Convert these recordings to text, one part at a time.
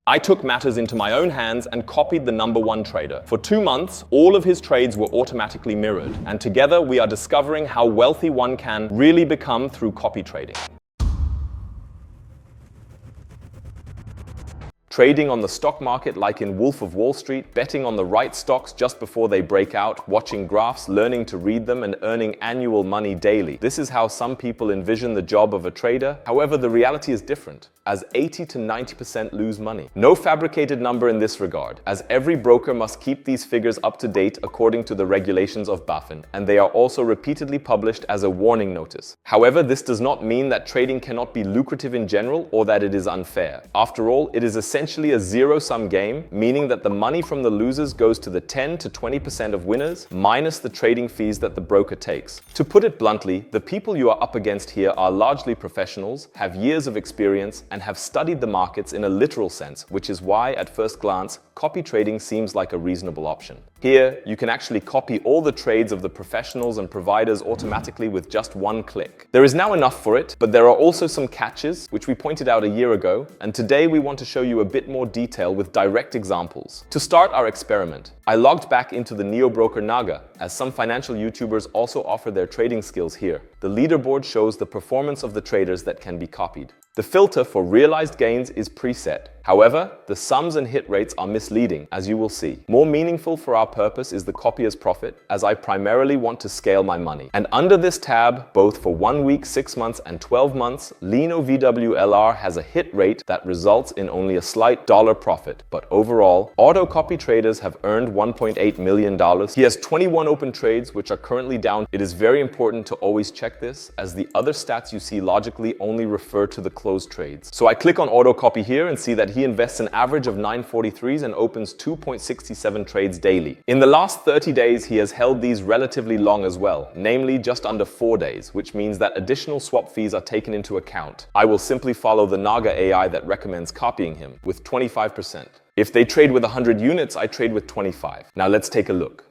I took matters into my own hands and copied the #1 trader. For 2 months, all of his trades were automatically mirrored, and together we are discovering how wealthy one can really become through copy trading. Trading on the stock market like in Wolf of Wall Street, betting on the right stocks just before they break out, watching graphs, learning to read them, and earning annual money daily. This is how some people envision the job of a trader. However, the reality is different, as 80 to 90% lose money. No fabricated number in this regard, as every broker must keep these figures up to date according to the regulations of BaFin, and they are also repeatedly published as a warning notice. However, this does not mean that trading cannot be lucrative in general or that it is unfair. After all, it is essentially a zero-sum game, meaning that the money from the losers goes to the 10 to 20% of winners, minus the trading fees that the broker takes. To put it bluntly, the people you are up against here are largely professionals, have years of experience, and have studied the markets in a literal sense, which is why, at first glance, copy trading seems like a reasonable option. Here, you can actually copy all the trades of the professionals and providers automatically with just one click. There is now enough for it, but there are also some catches, which we pointed out a year ago, and today we want to show you a bit more detail with direct examples. To start our experiment, I logged back into the neo-broker NAGA, as some financial YouTubers also offer their trading skills here. The leaderboard shows the performance of the traders that can be copied. The filter for realized gains is preset. However, the sums and hit rates are misleading, as you will see. More meaningful for our purpose is the copier's profit, as I primarily want to scale my money. And under this tab, both for 1 week, 6 months, and 12 months, Lino VWLR has a hit rate that results in only a slight dollar profit. But overall, auto copy traders have earned $1.8 million. He has 21 open trades, which are currently down. It is very important to always check this, as the other stats you see logically only refer to the closed trades. So I click on auto copy here and see that he invests an average of 943s and opens 2.67 trades daily. In the last 30 days, he has held these relatively long as well, namely just under 4 days, which means that additional swap fees are taken into account. I will simply follow the NAGA AI that recommends copying him with 25%. If they trade with 100 units, I trade with 25. Now let's take a look.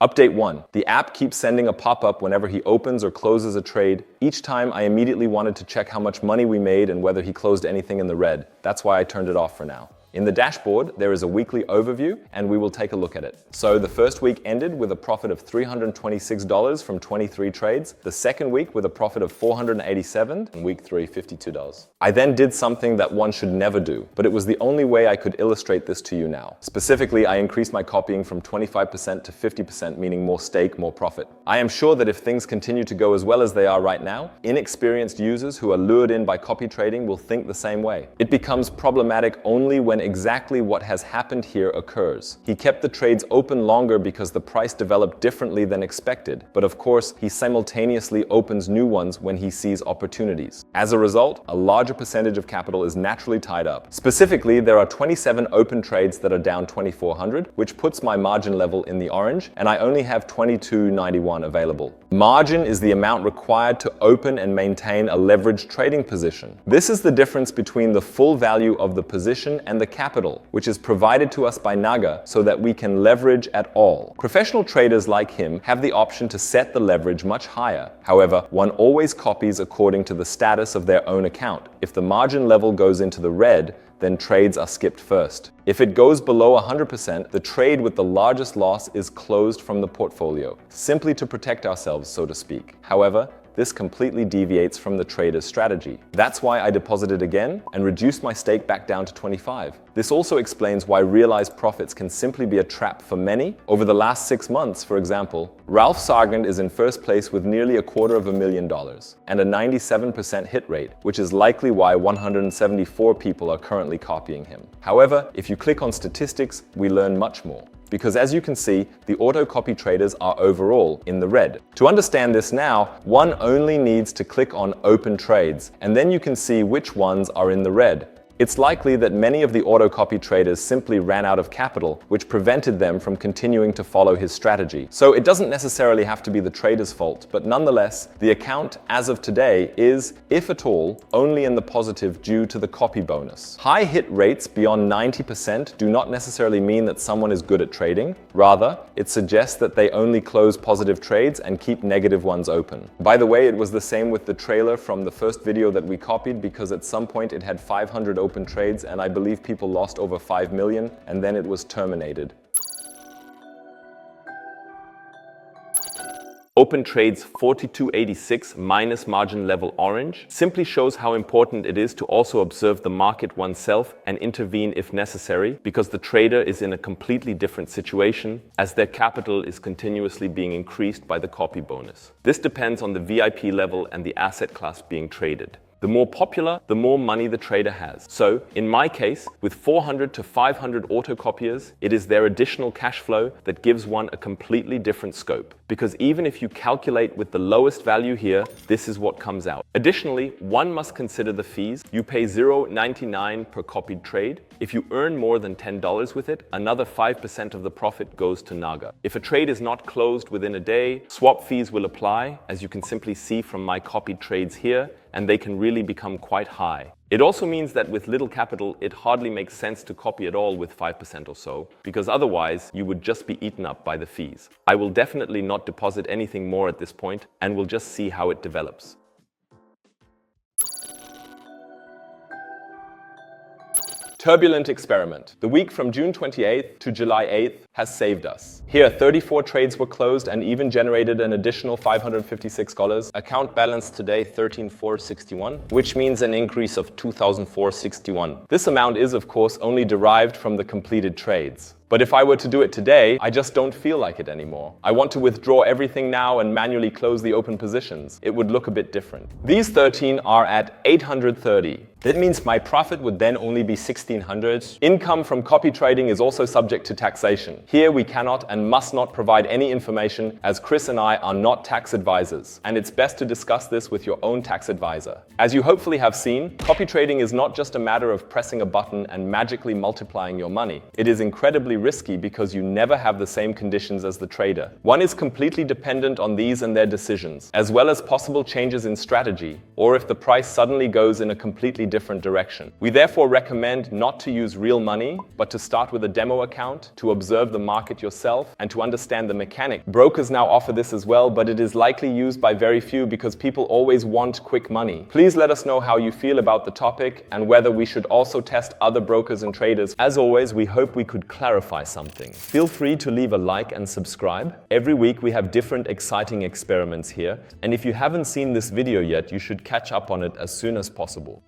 Update 1. The app keeps sending a pop-up whenever he opens or closes a trade. Each time I immediately wanted to check how much money we made and whether he closed anything in the red. That's why I turned it off for now. In the dashboard, there is a weekly overview, and we will take a look at it. So the first week ended with a profit of $326 from 23 trades. The second week with a profit of $487, and week 3, $52. I then did something that one should never do, but it was the only way I could illustrate this to you now. Specifically, I increased my copying from 25% to 50%, meaning more stake, more profit. I am sure that if things continue to go as well as they are right now, inexperienced users who are lured in by copy trading will think the same way. It becomes problematic only when exactly what has happened here occurs. He kept the trades open longer because the price developed differently than expected, but of course, he simultaneously opens new ones when he sees opportunities. As a result, a larger percentage of capital is naturally tied up. Specifically, there are 27 open trades that are down 2,400, which puts my margin level in the orange, and I only have 2291 available. Margin is the amount required to open and maintain a leveraged trading position. This is the difference between the full value of the position and the capital, which is provided to us by NAGA so that we can leverage at all. Professional traders like him have the option to set the leverage much higher. However, one always copies according to the status of their own account. If the margin level goes into the red, then trades are skipped first. If it goes below 100%, the trade with the largest loss is closed from the portfolio, simply to protect ourselves, so to speak. However, this completely deviates from the trader's strategy. That's why I deposited again and reduced my stake back down to 25. This also explains why realized profits can simply be a trap for many. Over the last 6 months, for example, Ralph Sargent is in first place with nearly $250,000 and a 97% hit rate, which is likely why 174 people are currently copying him. However, if you click on statistics, we learn much more. Because as you can see, the auto copy traders are overall in the red. To understand this now, one only needs to click on Open Trades, and then you can see which ones are in the red. It's likely that many of the autocopy traders simply ran out of capital, which prevented them from continuing to follow his strategy. So it doesn't necessarily have to be the trader's fault, but nonetheless, the account as of today is, if at all, only in the positive due to the copy bonus. High hit rates beyond 90% do not necessarily mean that someone is good at trading. Rather, it suggests that they only close positive trades and keep negative ones open. By the way, it was the same with the trailer from the first video that we copied, because at some point it had 500 open trades and I believe people lost over 5 million and then it was terminated. Open trades 4286 minus margin level orange simply shows how important it is to also observe the market oneself and intervene if necessary, because the trader is in a completely different situation as their capital is continuously being increased by the copy bonus. This depends on the VIP level and the asset class being traded. The more popular, the more money the trader has. So, in my case, with 400 to 500 autocopiers, it is their additional cash flow that gives one a completely different scope. Because even if you calculate with the lowest value here, this is what comes out. Additionally, one must consider the fees. You pay $0.99 per copied trade. If you earn more than $10 with it, another 5% of the profit goes to NAGA. If a trade is not closed within a day, swap fees will apply, as you can simply see from my copied trades here, and they can really become quite high. It also means that with little capital, it hardly makes sense to copy at all with 5% or so, because otherwise you would just be eaten up by the fees. I will definitely not deposit anything more at this point, and we'll just see how it develops. Turbulent experiment. The week from June 28th to July 8th has saved us. Here, 34 trades were closed and even generated an additional $556. Account balance today, $13,461, which means an increase of $2,461. This amount is, of course, only derived from the completed trades. But if I were to do it today, I just don't feel like it anymore. I want to withdraw everything now and manually close the open positions. It would look a bit different. These 13 are at 830. That means my profit would then only be 1,600. Income from copy trading is also subject to taxation. Here we cannot and must not provide any information, as Chris and I are not tax advisors, and it's best to discuss this with your own tax advisor. As you hopefully have seen, copy trading is not just a matter of pressing a button and magically multiplying your money. It is incredibly risky because you never have the same conditions as the trader. One is completely dependent on these and their decisions, as well as possible changes in strategy, or if the price suddenly goes in a completely different direction. We therefore recommend not to use real money, but to start with a demo account, to observe the market yourself, and to understand the mechanic. Brokers now offer this as well, but it is likely used by very few because people always want quick money. Please let us know how you feel about the topic and whether we should also test other brokers and traders. As always, we hope we could clarify something. Feel free to leave a like and subscribe. Every week we have different exciting experiments here, and if you haven't seen this video yet, you should catch up on it as soon as possible.